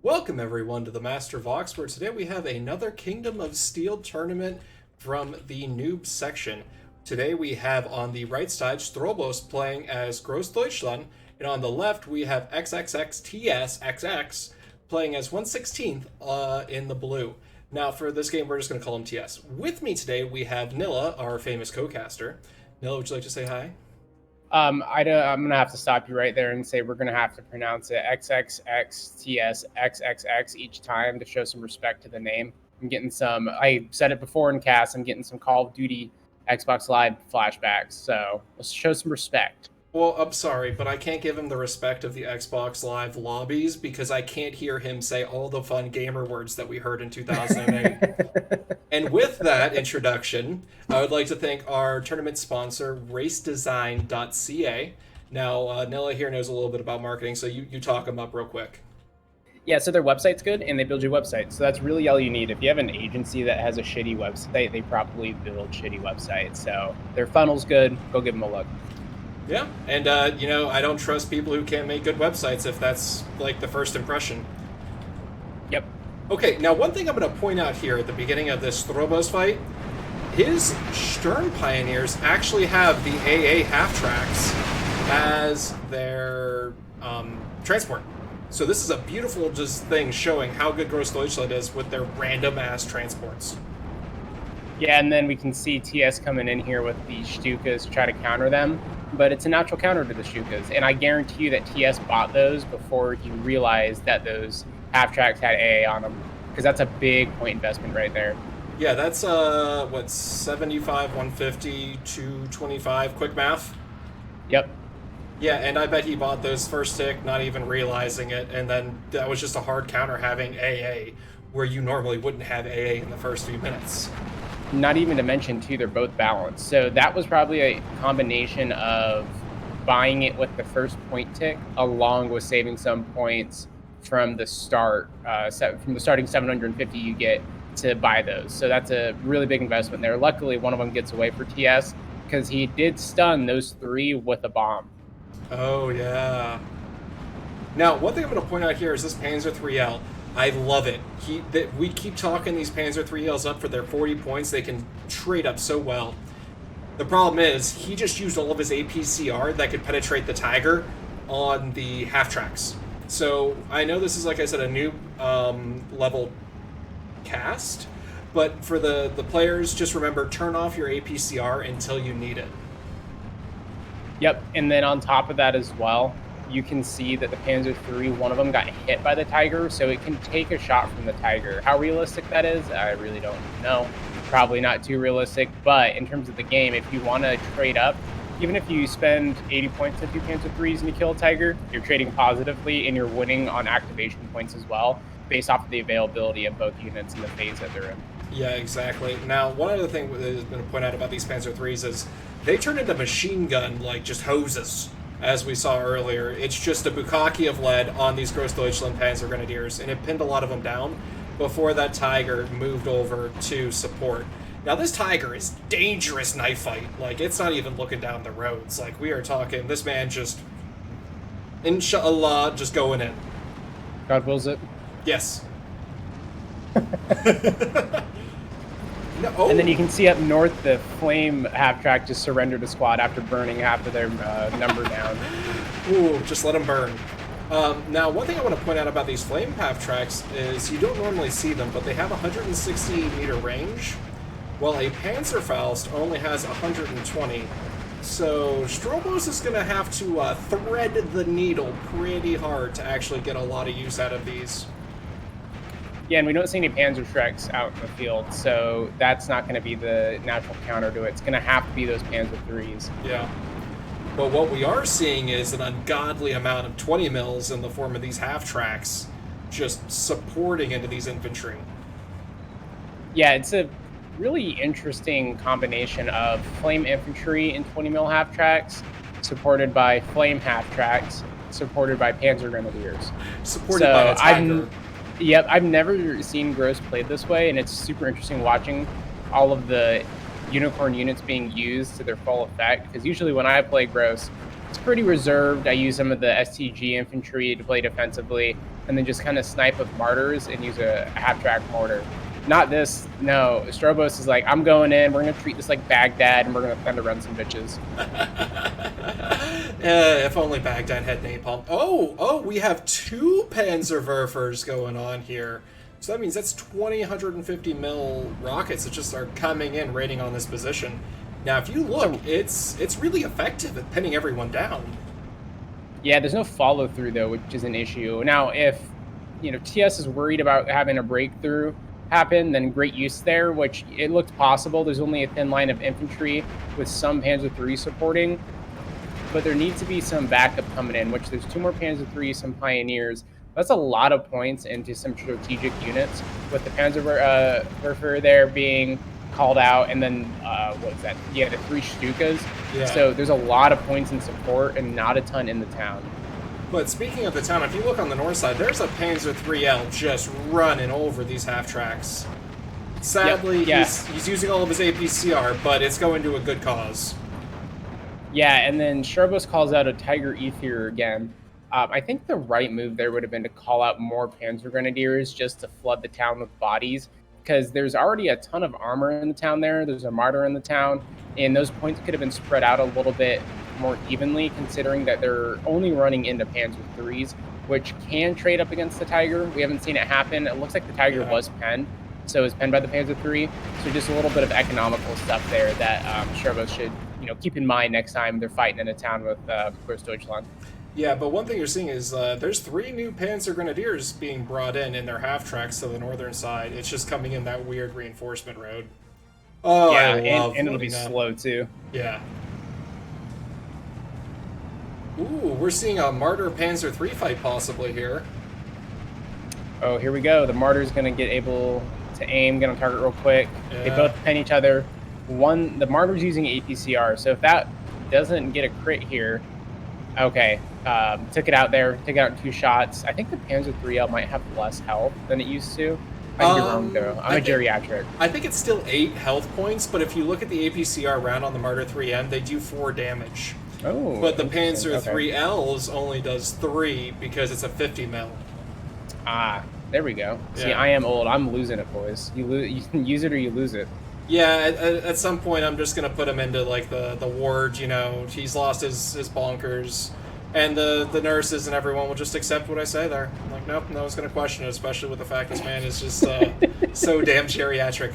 Welcome everyone to the Master Vox, where today we have another Kingdom of Steel tournament from the noob section. Today we have on the right side Stroobos playing as Großdeutschland, and on the left we have xxxTSxx playing as 1/16th in the blue. Now for this game we're just going to call him TS. With me today we have Nilla, our famous co-caster. Nilla, would you like to say hi? I'm gonna have to stop you right there and say we're gonna have to pronounce it xxxTSxx each time to show some respect to the name. I'm getting some. I said it before in cast. I'm getting some Call of Duty Xbox Live flashbacks. So let's show some respect. Well, I'm sorry, but I can't give him the respect of the Xbox Live lobbies because I can't hear him say all the fun gamer words that we heard in 2008. And with that introduction, I would like to thank our tournament sponsor, racedesign.ca. Now, Nella here knows a little bit about marketing, so you talk them up real quick. Yeah, so their website's good, and they build your website. So that's really all you need. If you have an agency that has a shitty website, they probably build shitty websites. So their funnel's good. Go give them a look. Yeah, and I don't trust people who can't make good websites if that's like the first impression. Yep. Okay, now one thing I'm going to point out here at the beginning of this Stroobos fight, his Stern Pioneers actually have the AA half tracks as their transport. So this is a beautiful just thing showing how good Großdeutschland is with their random ass transports. Yeah, and then we can see TS coming in here with the Stukas to try to counter them, but it's a natural counter to the Stukas, and I guarantee you that TS bought those before he realized that those half tracks had AA on them, because that's a big point investment right there. Yeah, that's 75, 150, 225, quick math? Yep. Yeah, and I bet he bought those first tick, not even realizing it, and then that was just a hard counter having AA, where you normally wouldn't have AA in the first few minutes. Not even to mention, too, they're both balanced. So that was probably a combination of buying it with the first point tick, along with saving some points from the start, from the starting 750 you get to buy those. So that's a really big investment there. Luckily, one of them gets away for TS, because he did stun those three with a bomb. Oh, yeah. Now, one thing I'm going to point out here is this Panzer 3L. I love it. We keep talking these Panzer 3Ls up for their 40 points. They can trade up so well. The problem is, he just used all of his APCR that could penetrate the Tiger on the half tracks. So, I know this is, like I said, a new level cast, but for the players, just remember, turn off your APCR until you need it. Yep, and then on top of that as well, you can see that the Panzer III, one of them got hit by the Tiger, so it can take a shot from the Tiger. How realistic that is, I really don't know. Probably not too realistic, but in terms of the game, if you want to trade up, even if you spend 80 points to do Panzer IIIs and you kill a Tiger, you're trading positively and you're winning on activation points as well, based off of the availability of both units in the phase that they're in. Yeah, exactly. Now, one other thing that has been pointed out about these Panzer IIIs is they turn into machine gun, like, just hoses, as we saw earlier. It's just a bukkake of lead on these Großdeutschland Panzer Grenadiers, and it pinned a lot of them down before that Tiger moved over to support. Now, this Tiger is dangerous knife fight. Like, it's not even looking down the roads. Like, we are talking, this man just, inshallah, just going in. God wills it. Yes. No, oh. And then you can see up north the Flame half-track just surrendered a squad after burning half of their number down. Ooh, just let them burn. Now, one thing I want to point out about these Flame half-tracks is you don't normally see them, but they have 160-meter range, while a Panzerfaust only has 120. So Stroobos is going to have to thread the needle pretty hard to actually get a lot of use out of these. Yeah, and we don't see any Panzerschrecks out in the field, so that's not going to be the natural counter to it. It's going to have to be those Panzer IIIs. Yeah. But what we are seeing is an ungodly amount of 20 mils in the form of these half-tracks just supporting into these infantry. Yeah, it's a really interesting combination of Flame infantry and 20 mil half-tracks, supported by Flame half-tracks, supported by Panzer Grenadiers. Supported by a Tiger. Yep, I've never seen Gross played this way, and it's super interesting watching all of the Unicorn units being used to their full effect, because usually when I play Gross, It's pretty reserved. I use some of the STG infantry to play defensively, and then just kind of snipe with martyrs and use a half-track mortar. Not this. No, Stroobos is like, I'm going in. We're going to treat this like Baghdad, and we're going to thunder run some bitches. If only Baghdad had napalm. Oh, we have 2 Panzerwerfers going on here. So that means that's 150 mil rockets that just are coming in, raiding on this position. Now, if you look, it's really effective at pinning everyone down. Yeah, there's no follow-through, though, which is an issue. Now, if, TS is worried about having a breakthrough happen, then great use there, which it looked possible. There's only a thin line of infantry with some Panzer III supporting, but there needs to be some backup coming in, which there's 2 more Panzer III, some Pioneers. That's a lot of points into some strategic units, with the Panzerwerfer there being called out, and then what's that? Yeah, the 3 Stukas. Yeah. So there's a lot of points in support and not a ton in the town. But speaking of the town, if you look on the north side, there's a Panzer IIIL just running over these half-tracks. Sadly, he's using all of his APCR, but it's going to a good cause. Yeah, and then Stroobos calls out a Tiger Ether again. I think the right move there would have been to call out more Panzer Grenadiers just to flood the town with bodies, because there's already a ton of armor in the town there. There's a martyr in the town, and those points could have been spread out a little bit more evenly, considering that they're only running into Panzer IIIs, which can trade up against the Tiger. We haven't seen it happen. It looks like the Tiger was penned, so it was penned by the Panzer III. So just a little bit of economical stuff there that Stroobos should keep in mind next time they're fighting in a town with Großdeutschland. Yeah, but one thing you're seeing is there's 3 new Panzer Grenadiers being brought in their half-tracks to the northern side. It's just coming in that weird reinforcement road. Oh, yeah, I love and it'll be slow, too. Yeah. Ooh, we're seeing a Martyr Panzer III fight possibly here. Oh, here we go. The Martyr's going to get able to aim, get on target real quick. Yeah. They both pen each other. The Martyr's using APCR, so if that doesn't get a crit here... Okay, took it out there, took it out in 2 shots. I think the Panzer IIIL might have less health than it used to. I could be wrong, though. I'm a geriatric. I think it's still 8 health points, but if you look at the APCR round on the Martyr 3M, they do 4 damage. Oh, but the Panzer IIILs only does 3 because it's a 50 mil. Ah, there we go. Yeah. See, I am old. I'm losing it, boys. You can use it or you lose it. Yeah, at some point I'm just going to put him into, like, the ward, he's lost his bonkers, and the nurses and everyone will just accept what I say there. I'm like, nope, no one's going to question it, especially with the fact this man is just so damn geriatric.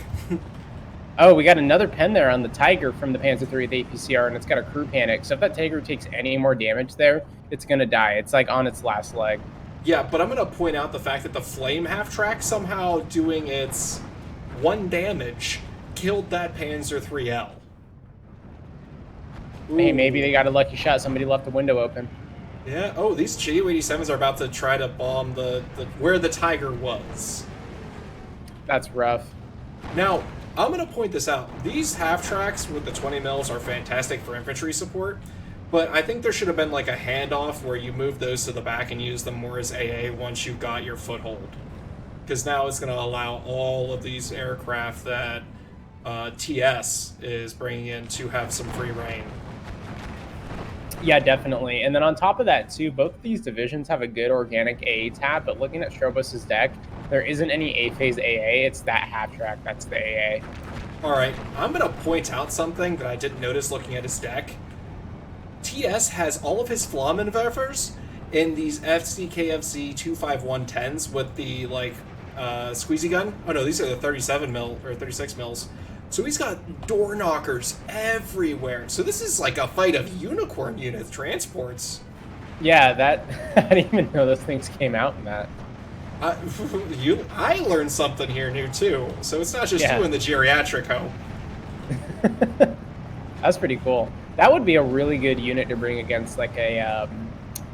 Oh, we got another pen there on the Tiger from the Panzer III with APCR, and it's got a crew panic, so if that Tiger takes any more damage there, it's going to die. It's, like, on its last leg. Yeah, but I'm going to point out the fact that the Flame half-track somehow doing its 1 damage... killed that Panzer IIIL. Hey, maybe they got a lucky shot. Somebody left the window open. Yeah. Oh, these Ju-87s are about to try to bomb the where the Tiger was. That's rough. Now, I'm going to point this out. These half-tracks with the 20 mils are fantastic for infantry support, but I think there should have been like a handoff where you move those to the back and use them more as AA once you got your foothold. Because now it's going to allow all of these aircraft that TS is bringing in to have some free reign. Yeah, definitely. And then on top of that, too, both of these divisions have a good organic AA tab, but looking at Stroobos' deck, there isn't any A-phase AA. It's that half-track. That's the AA. All right, I'm going to point out something that I didn't notice looking at his deck. TS has all of his Flammenwerfers in these FCKFZ 25110s with the, like, squeezy gun. Oh, no, these are the 37 mil or 36 mils. So he's got door knockers everywhere. So this is like a fight of unicorn unit transports. Yeah, I didn't even know those things came out in that. I learned something here new too. So it's not just you in the geriatric home. That's pretty cool. That would be a really good unit to bring against like a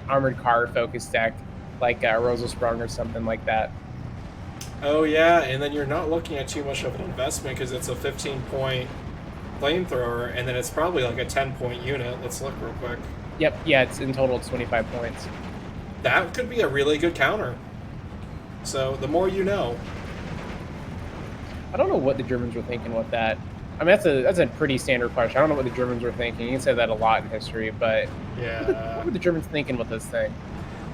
armored car focused deck, like Roselsprung or something like that. Oh yeah, and then you're not looking at too much of an investment because it's a 15-point flamethrower, and then it's probably like a 10-point unit. Let's look real quick. Yep, yeah, it's in total it's 25 points. That could be a really good counter. So the more you know. I don't know what the Germans were thinking with that. I mean, that's a pretty standard question. I don't know what the Germans were thinking. You can say that a lot in history, but Yeah. what were the Germans thinking with this thing?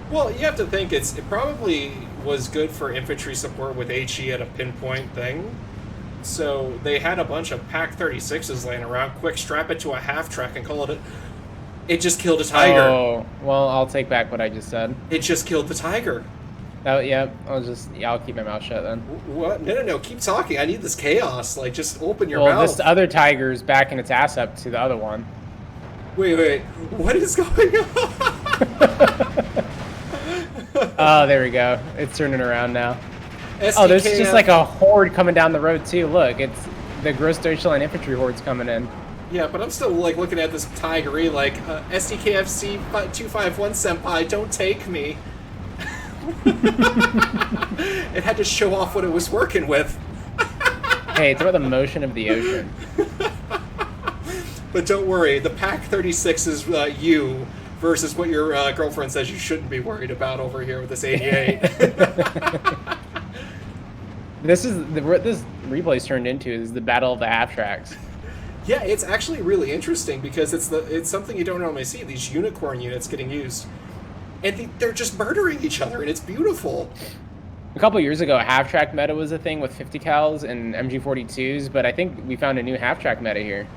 Well, you have to think it probably was good for infantry support with HE at a pinpoint thing. So they had a bunch of Pack 36s laying around. Quick, strap it to a half track and call it. It just killed a tiger. Oh, well, I'll take back what I just said. It just killed the tiger. Oh, yeah, I'll keep my mouth shut then. What? No. Keep talking. I need this chaos. Like, just open your Well, mouth. this other tiger's backing its ass up to the other one. Wait. What is going on? Oh, there we go. It's turning around now. SDKF. Oh, there's just like a horde coming down the road too. Look, it's the Großdeutschland infantry hordes coming in. Yeah, but I'm still like looking at this tigery like SDKFC 251 senpai, don't take me. It had to show off what it was working with. Hey, it's about the motion of the ocean. But don't worry, the Pack 36 is you versus what your girlfriend says you shouldn't be worried about over here with this 88. This replay's turned into is the battle of the half tracks. Yeah, it's actually really interesting because it's something you don't normally see. These unicorn units getting used, and they're just murdering each other, and it's beautiful. A couple years ago, half track meta was a thing with 50 cals and MG42s, but I think we found a new half track meta here.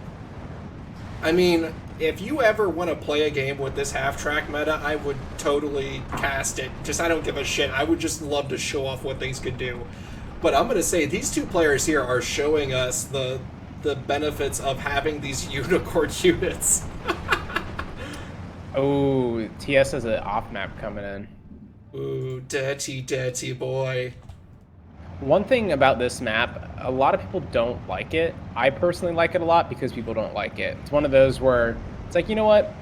I mean, if you ever want to play a game with this half track meta, I would totally cast it. I don't give a shit. I would just love to show off what things could do. But I'm gonna say these two players here are showing us the benefits of having these unicorn units. Oh, TS has an off map coming in. Ooh, dirty boy. One thing about this map, a lot of people don't like it. I personally like it a lot because people don't like it. It's one of those where it's like, you know what?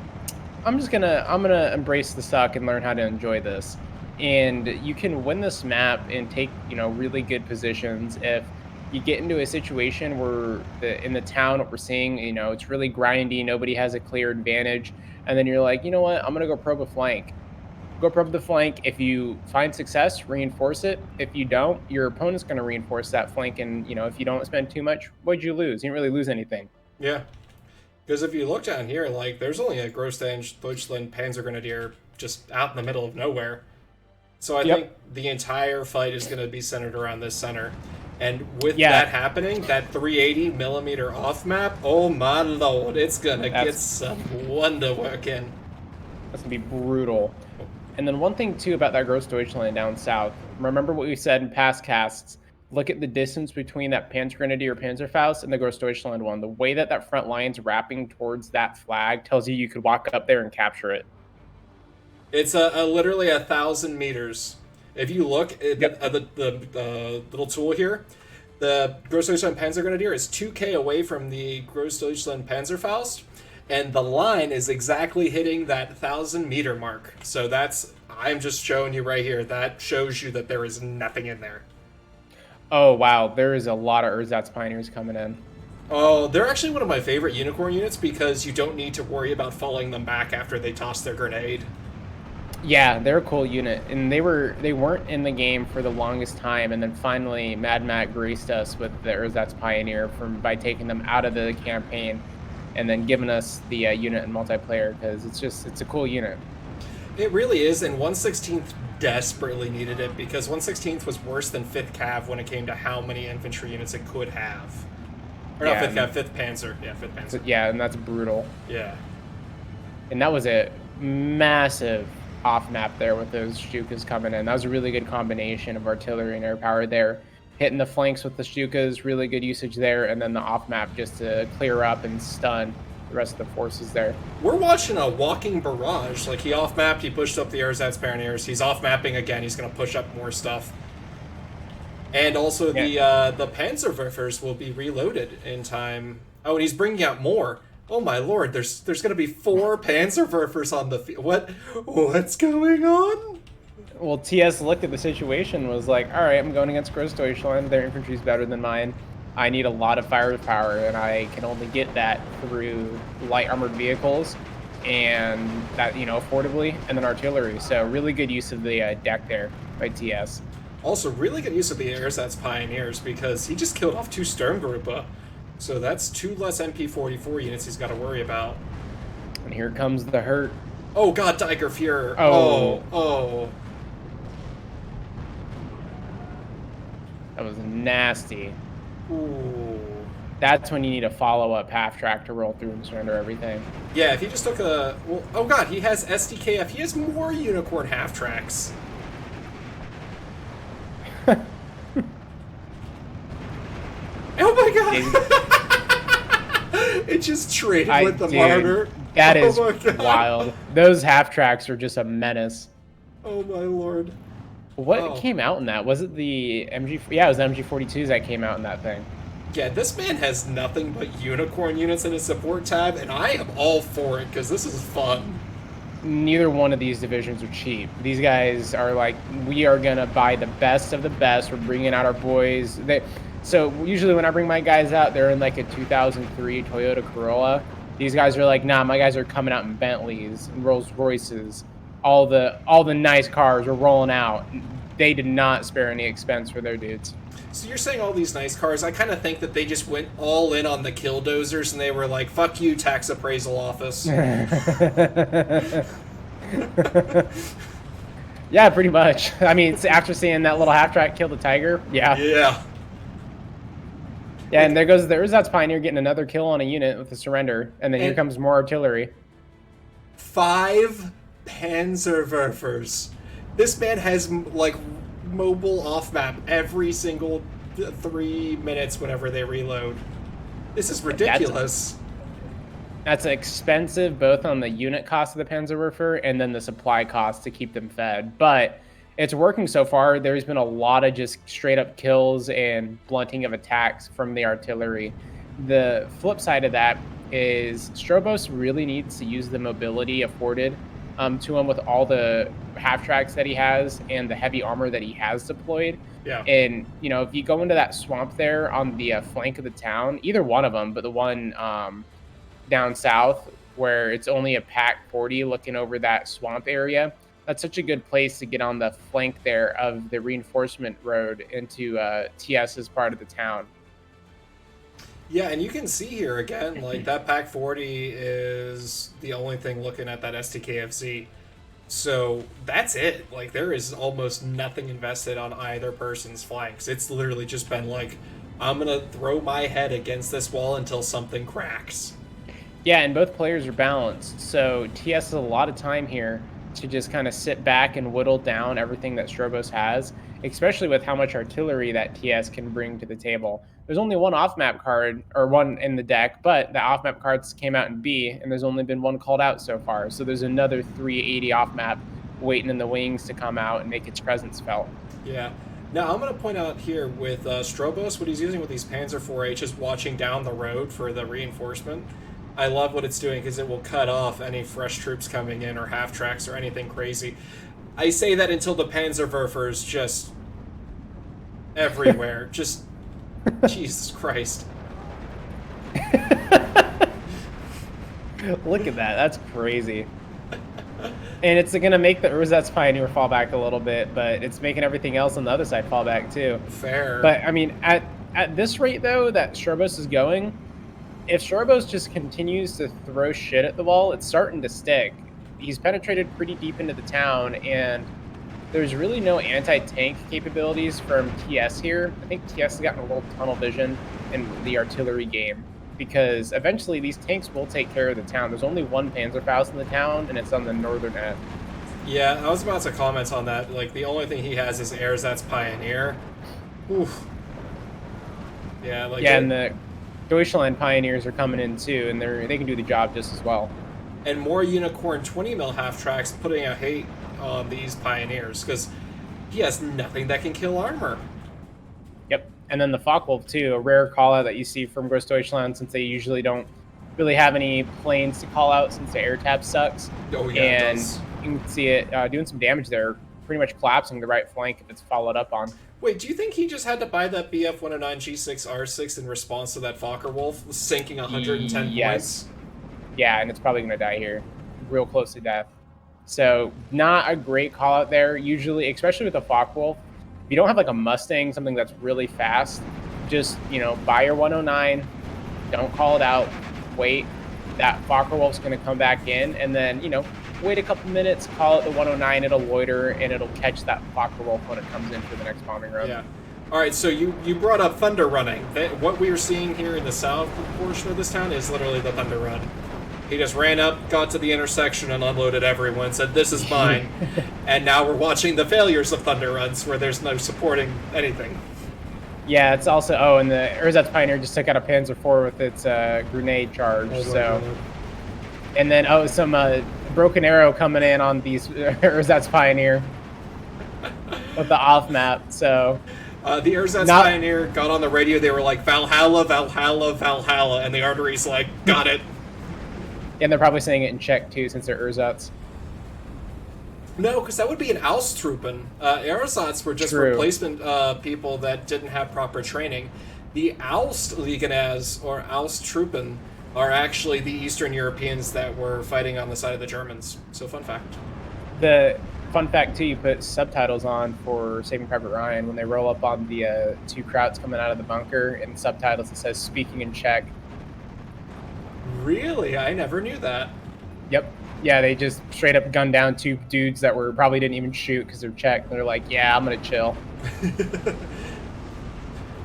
I'm gonna embrace the suck and learn how to enjoy this. And you can win this map and take, really good positions if you get into a situation where in the town, what we're seeing, it's really grindy, nobody has a clear advantage, and then you're like, you know what, I'm gonna go probe a flank. Go probe the flank. If you find success, reinforce it. If you don't, your opponent's gonna reinforce that flank, and if you don't spend too much, what'd you lose? You didn't really lose anything. Yeah, because if you look down here, like there's only a Großdeutschland Panzergrenadier just out in the middle of nowhere. So I think the entire fight is going to be centered around this center. And with that happening, that 380 millimeter off map, oh my lord, it's going to get some wonder work in. That's going to be brutal. And then one thing, too, about that Großdeutschland down south, remember what we said in past casts, look at the distance between that Panzergrenadier or Panzerfaust and the Großdeutschland one. The way that front line's wrapping towards that flag tells you could walk up there and capture it. It's literally 1,000 meters. If you look at the little tool here, the Großdeutschland Panzergrenadier is 2K away from the Großdeutschland Panzerfaust, and the line is exactly hitting that 1,000-meter mark. So I'm just showing you right here. That shows you that there is nothing in there. Oh, wow. There is a lot of Ersatz Pioneers coming in. Oh, they're actually one of my favorite unicorn units because you don't need to worry about falling them back after they toss their grenade. Yeah, they're a cool unit, and they weren't in the game for the longest time, and then finally Mad Matt graced us with the Ersatz Pioneer by taking them out of the campaign and then giving us the unit in multiplayer, because it's a cool unit. It really is, and 1/16th desperately needed it because 1/16th was worse than 5th Cav when it came to how many infantry units it could have. Or not 5th Cav, 5th Panzer. Yeah, 5th Panzer. Yeah, and that's brutal. Yeah. And that was a massive off map there with those Stukas coming in. That was a really good combination of artillery and air power there. Hitting the flanks with the Stukas, really good usage there, and then the off map just to clear up and stun the rest of the forces there. We're watching a walking barrage. Like, he off-mapped, he pushed up the Ersatz Pioneers, he's off-mapping again, he's going to push up more stuff. And also the Panzerwerfers will be reloaded in time. Oh, and he's bringing out more. Oh my lord, there's going to be 4 Panzerwerfers on the field. What's going on? Well, TS looked at the situation and was like, all right, I'm going against Großdeutschland. Their infantry's better than mine. I need a lot of firepower, and I can only get that through light armored vehicles and that, affordably, and then artillery. So really good use of the deck there by TS. Also, really good use of the Ersatz Pioneers because he just killed off 2 Sturmgruppe. So that's 2 less MP44 units he's got to worry about. And here comes the hurt. Oh god, Tiger Fuhrer. Oh. Oh. That was nasty. Ooh. That's when you need a follow-up half-track to roll through and surrender everything. Yeah, if he just took a... Well, oh god, he has SDKF. He has more unicorn half-tracks. Oh my god! It just traded with the martyr. That is wild. Those half-tracks are just a menace. Oh my lord. What came out in that? Was it the MG... Yeah, it was the MG42s that came out in that thing. Yeah, this man has nothing but unicorn units in his support tab, and I am all for it, because this is fun. Neither one of these divisions are cheap. These guys are like, we are going to buy the best of the best. We're bringing out our boys. So usually when I bring my guys out, they're in like a 2003 Toyota Corolla. These guys are like, nah, my guys are coming out in Bentleys and Rolls Royces. All the nice cars are rolling out. They did not spare any expense for their dudes. So you're saying all these nice cars, I kind of think that they just went all in on the killdozers and they were like, fuck you, tax appraisal office. Yeah, pretty much. I mean, after seeing that little half-track kill the Tiger, yeah. Yeah. Yeah, and there goes the Ersatz Pioneer getting another kill on a unit with a surrender, and then here comes more artillery. 5 Panzerwerfers. This man has, like, mobile off-map every single 3 minutes whenever they reload. This is ridiculous. That's expensive, both on the unit cost of the Panzerwerfer and then the supply cost to keep them fed. But it's working so far. There's been a lot of just straight-up kills and blunting of attacks from the artillery. The flip side of that is Stroobos really needs to use the mobility afforded to him with all the half-tracks that he has and the heavy armor that he has deployed. Yeah. And, you know, if you go into that swamp there on the flank of the town, either one of them, but the one down south where it's only a Pack 40 looking over that swamp area, that's such a good place to get on the flank there of the reinforcement road into TS's part of the town. Yeah, and you can see here again, like, that Pack 40 is the only thing looking at that STKFZ. So that's it. Like, there is almost nothing invested on either person's flanks. It's literally just been like, I'm going to throw my head against this wall until something cracks. Yeah, and both players are balanced. So TS has a lot of time here to just kind of sit back and whittle down everything that Stroobos has, especially with how much artillery that TS can bring to the table. There's only one off-map card, or one in the deck, but the off-map cards came out in B, and there's only been one called out so far. So there's another 380 off-map waiting in the wings to come out and make its presence felt. Yeah. Now, I'm going to point out here with Stroobos, what he's using with these Panzer 4H is watching down the road for the reinforcement. I love what it's doing because it will cut off any fresh troops coming in or half-tracks or anything crazy. I say that until the Panzerwerfer's just everywhere. Just, Jesus Christ. Look at that. That's crazy. And it's going to make the Ersatz Pioneer fall back a little bit, but it's making everything else on the other side fall back too. Fair. But, I mean, at this rate, though, that Stroobos is going, if Stroobos just continues to throw shit at the wall, it's starting to stick. He's penetrated pretty deep into the town, and there's really no anti-tank capabilities from TS here. I think TS has gotten a little tunnel vision in the artillery game, because eventually these tanks will take care of the town. There's only one Panzerfaust in the town, and it's on the northern end. Yeah, I was about to comment on that. Like, the only thing he has is Ersatz Pioneer. Oof. Yeah, like... Yeah, and the Deutschland Pioneers are coming in too, and they can do the job just as well. And more Unicorn 20 mil half-tracks putting a hate on these Pioneers, because he has nothing that can kill armor. Yep. And then the Focke-Wulf too, a rare call-out that you see from Großdeutschland, since they usually don't really have any planes to call out since the air tab sucks. Oh yeah, and you can see it doing some damage there, pretty much collapsing the right flank if it's followed up on. Wait, do you think he just had to buy that BF 109 G6R6 in response to that Focke-Wulf sinking 110 points? Yeah, and it's probably going to die here, real close to death. So not a great call out there. Usually, especially with the Focke-Wulf, if you don't have like a Mustang, something that's really fast, just, you know, buy your 109, Don't call it out. Wait. That Fokker Wolf's going to come back in, and then, you know, wait a couple minutes, call it the 109, it'll loiter, and it'll catch that Fokker Wolf when it comes in for the next bombing run. Yeah. All right, so you brought up Thunder running. What we are seeing here in the south portion of this town is literally the Thunder run. He just ran up, got to the intersection, and unloaded everyone, said, this is mine. And now we're watching the failures of Thunder runs where there's no supporting anything. Yeah, it's also, and the Ersatz Pioneer just took out a Panzer IV with its grenade charge, so. God. And then, some broken arrow coming in on these Ersatz Pioneer with the off map, so. The Ersatz Pioneer got on the radio, they were like, Valhalla, Valhalla, Valhalla, and the artery's like, got it. And they're probably saying it in Czech, too, since they're Ersatz. No, because that would be an Ausstruppen. Ersatz were just replacement people that didn't have proper training. The Austliegenaz, or Ausstruppen, are actually the Eastern Europeans that were fighting on the side of the Germans. So, fun fact. The fun fact, too, you put subtitles on for Saving Private Ryan when they roll up on the two Krauts coming out of the bunker, and subtitles that says, speaking in Czech. Really? I never knew that. Yep. Yeah, they just straight up gunned down two dudes that probably didn't even shoot because they're Czech. They're like, yeah, I'm going to chill.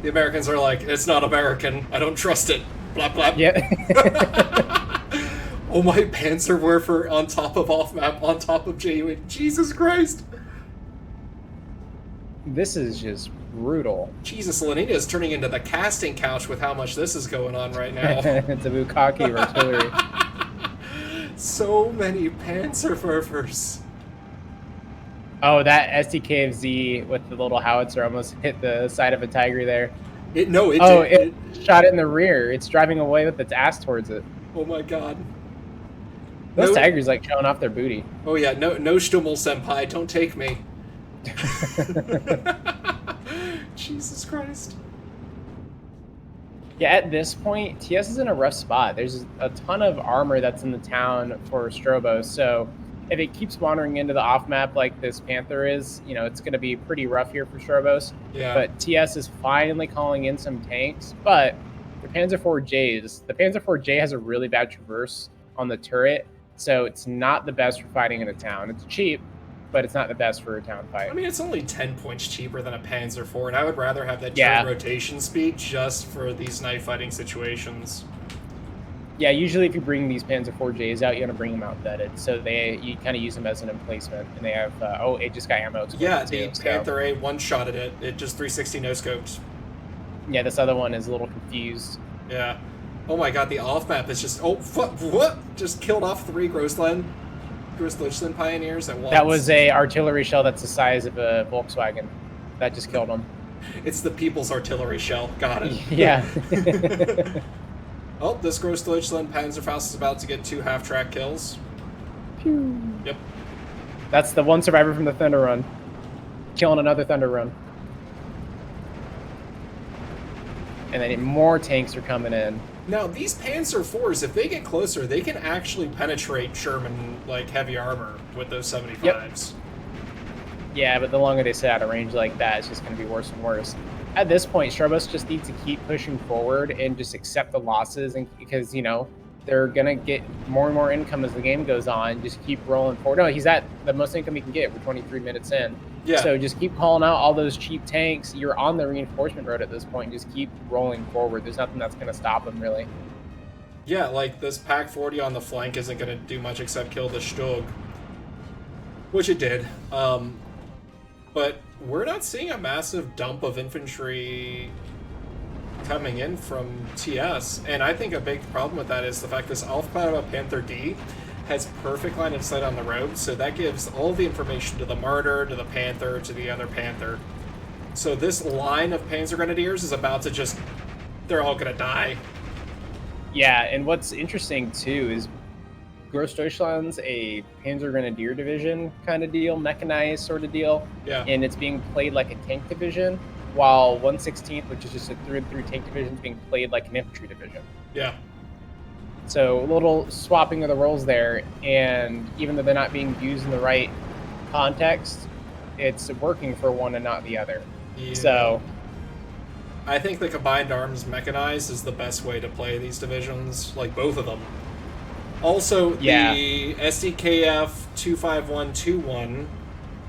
The Americans are like, it's not American. I don't trust it. Blah, blah. Yeah. Oh, my Panzerwerfer on top of off-map, on top of JUA. Jesus Christ. This is just brutal. Jesus, Lenina is turning into the casting couch with how much this is going on right now. It's a Bukkake artillery. So many Panzerwerfers. Oh, that STKFZ with the little howitzer almost hit the side of a Tiger there. It shot it in the rear. It's driving away with its ass towards it. Oh my god. Those Tigers like showing off their booty. Oh yeah, no Stummel senpai, don't take me. Jesus Christ. Yeah, at this point, TS is in a rough spot. There's a ton of armor that's in the town for Stroobos, so if it keeps wandering into the off-map like this Panther is, you know, it's going to be pretty rough here for Stroobos. Yeah. But TS is finally calling in some tanks, but the Panzer IV-Js, the Panzer IV-J has a really bad traverse on the turret, so it's not the best for fighting in a town. It's cheap, but it's not the best for a town fight. I mean, it's only 10 points cheaper than a Panzer IV, and I would rather have that turret rotation speed just for these knife fighting situations. Yeah, usually if you bring these Panzer IV-Js out, you want to bring them out vetted, so you kind of use them as an emplacement, and they have, it just got ammo. Yeah, the Panther A one-shotted it. It just 360 no-scoped. Yeah, this other one is a little confused. Yeah. Oh my god, the off-map is just, what? Just killed off 3 Grossland Pioneers at once. That was a artillery shell that's the size of a Volkswagen. That just killed them. It's the People's Artillery Shell. Got it. Yeah. Oh, this Grossdeutschland Panzerfaust is about to get 2 half-track kills. Pew. Yep. That's the one survivor from the Thunder Run. Killing another Thunder Run. And then more tanks are coming in. Now, these Panzer IVs, if they get closer, they can actually penetrate Sherman, like, heavy armor with those 75s. Yep. Yeah, but the longer they sit out of range like that, it's just going to be worse and worse. At this point, Stroobos just needs to keep pushing forward and just accept the losses, and because, you know, they're going to get more and more income as the game goes on. Just keep rolling forward. No, he's at the most income he can get. We're 23 minutes in. Yeah. So just keep calling out all those cheap tanks. You're on the reinforcement road at this point. Just keep rolling forward. There's nothing that's going to stop him, really. Yeah, like this Pack 40 on the flank isn't going to do much except kill the Stug. Which it did. But we're not seeing a massive dump of infantry coming in from TS, and I think a big problem with that is the fact this Alpha Panther D has perfect line of sight on the road, so that gives all the information to the Martyr, to the Panther, to the other Panther. So this line of Panzer Grenadiers is about to just... they're all gonna die. Yeah, and what's interesting too is Grossdeutschland's a Panzer Grenadier division kind of deal, mechanized sort of deal. Yeah. And it's being played like a tank division, while 116th, which is just a through-and-through tank division, is being played like an infantry division. Yeah. So a little swapping of the roles there, and even though they're not being used in the right context, it's working for one and not the other. Yeah. So I think the combined arms mechanized is the best way to play these divisions, like both of them. Also, Yeah. the SDKF 25121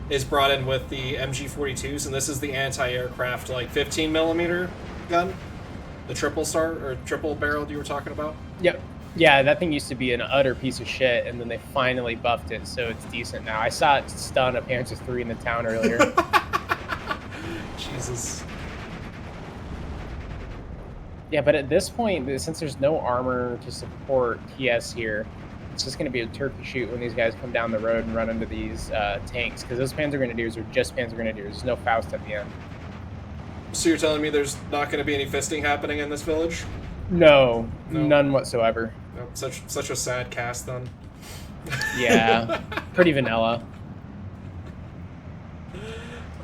is brought in with the MG42s, and this is the anti-aircraft, like 15 millimeter gun, the triple barreled you were talking about. Yep. Yeah, that thing used to be an utter piece of shit, and then they finally buffed it, so it's decent now. I saw it stun a Panzer III in the town earlier. Jesus. Yeah, but at this point, since there's no armor to support TS here, it's just going to be a turkey shoot when these guys come down the road and run into these tanks, because those Panzer Grenadiers are just Panzer Grenadiers. There's no Faust at the end. So you're telling me there's not going to be any fisting happening in this village? No, none whatsoever. No, such a sad cast then. Yeah, pretty vanilla.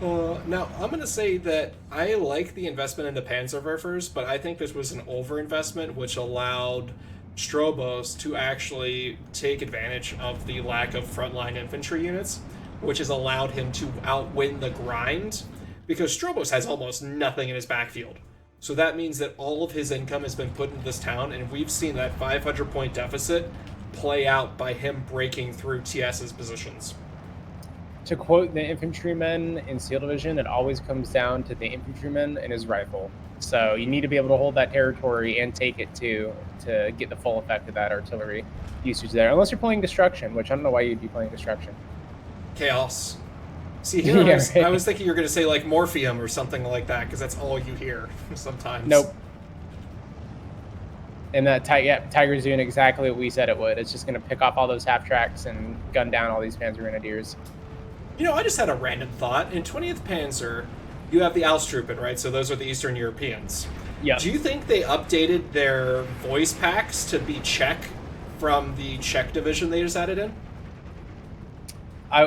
Now, I'm going to say that I like the investment into Panzerwerfers, but I think this was an overinvestment which allowed Stroobos to actually take advantage of the lack of frontline infantry units, which has allowed him to outwin the grind, because Stroobos has almost nothing in his backfield. So that means that all of his income has been put into this town, and we've seen that 500-point deficit play out by him breaking through TS's positions. To quote the infantryman in Steel Division, it always comes down to the infantryman and his rifle. So you need to be able to hold that territory and take it too to get the full effect of that artillery usage there. Unless you're playing Destruction, which I don't know why you'd be playing Destruction. Chaos. See, here Yeah, I was thinking you were going to say like Morpheum or something like that, because that's all you hear sometimes. Nope. And that Tiger's doing exactly what we said it would. It's just going to pick off all those half-tracks and gun down all these Panzer Grenadiers. You know, I just had a random thought. In 20th Panzer, you have the Alstruppen, right? So those are the Eastern Europeans. Yeah. Do you think they updated their voice packs to be Czech from the Czech division they just added in?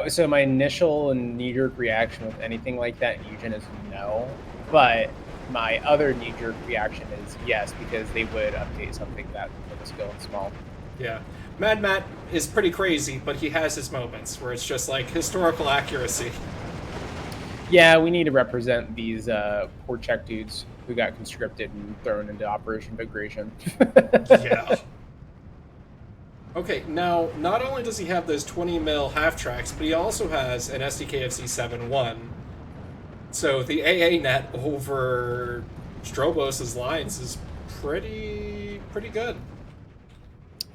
So my initial and knee-jerk reaction with anything like that in Eugen is no, but my other knee-jerk reaction is yes, because they would update something that minuscule and small. Yeah. Mad Matt is pretty crazy, but he has his moments where it's just like historical accuracy. Yeah, we need to represent these poor Czech dudes who got conscripted and thrown into Operation Migration. Yeah. Okay, now, not only does he have those 20 mil half-tracks, but he also has an SDKFC 7.1. So the AA net over Stroobos' lines is pretty good.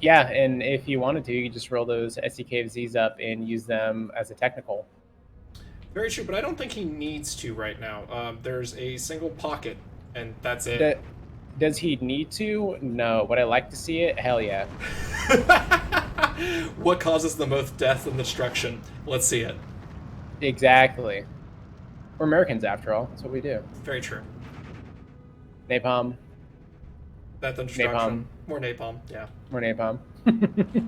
Yeah, and if you wanted to, you could just roll those SDKFZs up and use them as a technical. Very true, but I don't think he needs to right now. There's a single pocket, and that's it. Does he need to? No. Would I like to see it? Hell yeah. What causes the most death and destruction? Let's see it. Exactly. We're Americans, after all. That's what we do. Very true. Napalm. Death and destruction. Napalm. More napalm, yeah. More napalm. A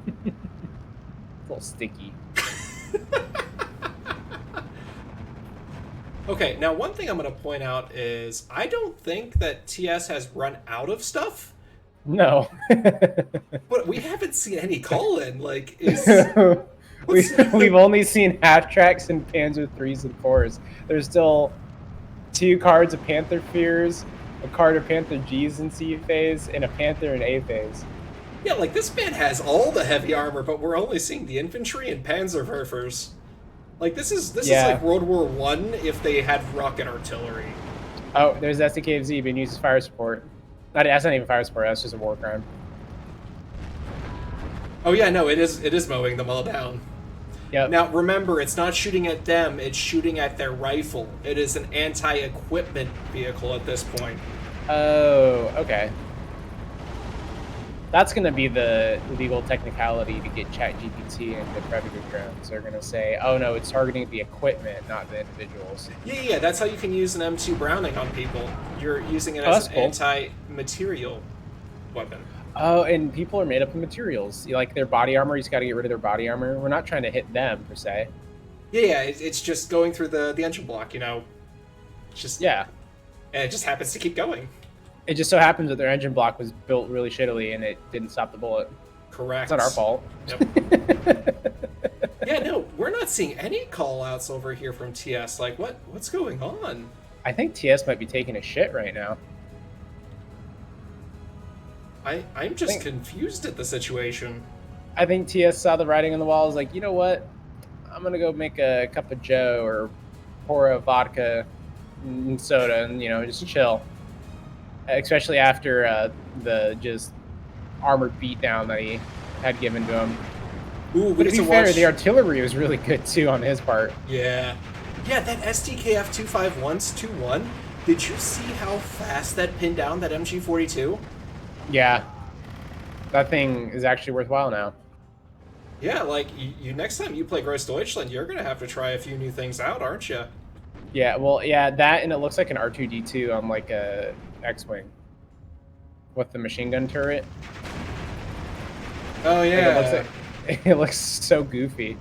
little sticky. Okay, now one thing I'm going to point out is I don't think that TS has run out of stuff. No. But we haven't seen any call-in. Like, we've only seen half-tracks and Panzer 3s and 4s. There's still 2 cards of Panther Fears, a card of Panther Gs in C phase, and a Panther in A phase. Yeah, like, this man has all the heavy armor, but we're only seeing the infantry and Panzerwerfers. Like, this is like World War I if they had rocket artillery. Oh, there's SDKFZ being used as fire support. That's not even fire support, that's just a war crime. Oh yeah, no, it is mowing them all down. Yep. Now, remember, it's not shooting at them, it's shooting at their rifle. It is an anti-equipment vehicle at this point. Oh, okay. That's going to be the legal technicality to get ChatGPT and the Predator drones. They're going to say, oh no, it's targeting the equipment, not the individuals. Yeah, that's how you can use an M2 Browning on people. You're using it as an anti-material weapon. Oh, and people are made up of materials. You like their body armor, you just got to get rid of their body armor. We're not trying to hit them, per se. Yeah, it's just going through the engine block, you know. It's just, yeah. And it just happens to keep going. It just so happens that their engine block was built really shittily and it didn't stop the bullet. Correct. It's not our fault. Yep. Yeah, no, we're not seeing any call-outs over here from TS. Like, what's going on? I think TS might be taking a shit right now. I'm just confused at the situation. I think TS saw the writing on the wall. Is like, you know what? I'm gonna go make a cup of Joe or pour a vodka and soda and just chill. Especially after the just armored beatdown that he had given to him. Ooh, But to be fair, the artillery was really good too on his part. Yeah. Yeah, that STKF 251's 2-1. Did you see how fast that pinned down that MG42? Yeah. That thing is actually worthwhile now. Yeah, like, you next time you play Gross Deutschland, you're going to have to try a few new things out, aren't you? Yeah, well, yeah, that, and it looks like an R2-D2 on, like, a X-Wing. With the machine gun turret. Oh, yeah. Like, it looks so goofy.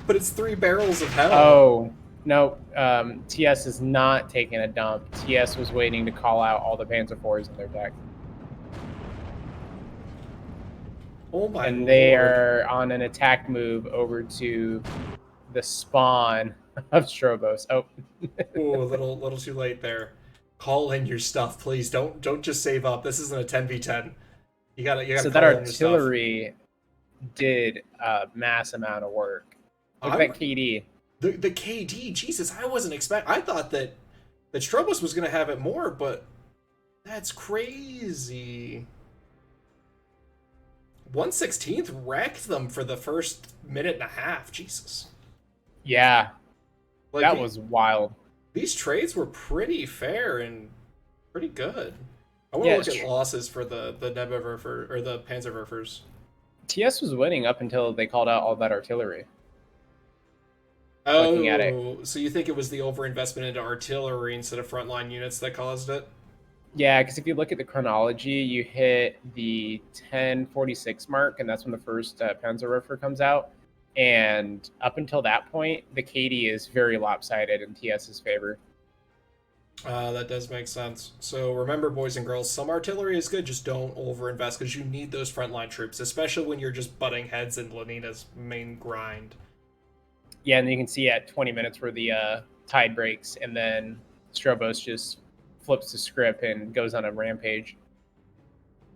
But it's 3 barrels of hell. Oh, no, TS is not taking a dump. TS was waiting to call out all the Panzer IVs in their deck. Oh my And Lord. they are on an attack move over to the spawn of Stroobos. Oh. Ooh, a little too late there. Call in your stuff, please. Don't just save up. This isn't a 10v10. You gotta So call that in your stuff. artillery did a mass amount of work. Look at that KD. The KD, Jesus, I wasn't expecting. I thought that Strobos was gonna have it more, but that's crazy. 1/16 wrecked them for the first minute and a half. Jesus. Yeah, Like, that was wild. These trades were pretty fair and pretty good. I want to look at losses for the Nebewerfer or the Panzerwerfers. TS was winning up until they called out all that artillery. Oh, looking at it. So you think it was the overinvestment into artillery instead of frontline units that caused it? Yeah, because if you look at the chronology, you hit the 1046 mark, and that's when the first Panzerwerfer comes out. And up until that point, the KD is very lopsided in TS's favor. That does make sense. So remember, boys and girls, some artillery is good, just don't overinvest because you need those frontline troops, especially when you're just butting heads in Lenina's main grind. Yeah, and you can see at 20 minutes where the tide breaks, and then Strobos just flips the script and goes on a rampage.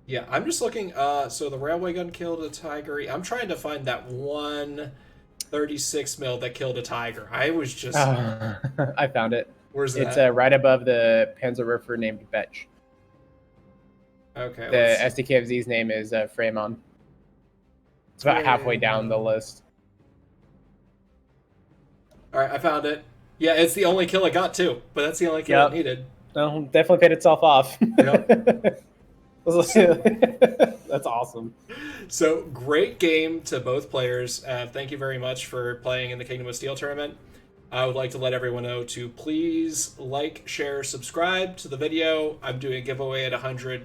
Yeah, I'm just looking. So the railway gun killed a tiger. I'm trying to find that 136 mil that killed a tiger. I was just. I found it. Where's that? It's right above the Panzerwerfer named Betch. Okay. The SDKFZ's name is Fremon. It's about halfway down the list. All right, I found it. Yeah, it's the only kill I got too, but that's the only kill I needed. No, definitely paid itself off. Yep. That's awesome. So great game to both players. Thank you very much for playing in the Kingdom of Steel tournament. I would like to let everyone know to please like, share, subscribe to the video. I'm doing a giveaway at 100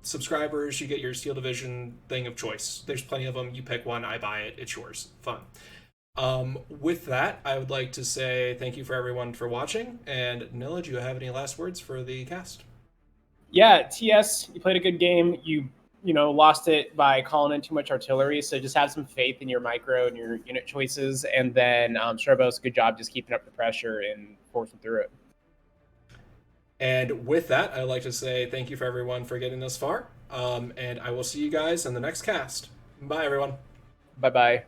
subscribers. You get your Steel Division thing of choice. There's plenty of them. You pick one, I buy it. It's yours. Fun. With that, I would like to say thank you for everyone for watching. And Nilla, do you have any last words for the cast? Yeah, TS, you played a good game. You lost it by calling in too much artillery. So just have some faith in your micro and your unit choices. And then Stroobos, good job just keeping up the pressure and forcing through it. And with that, I'd like to say thank you for everyone for getting this far. And I will see you guys in the next cast. Bye, everyone. Bye-bye.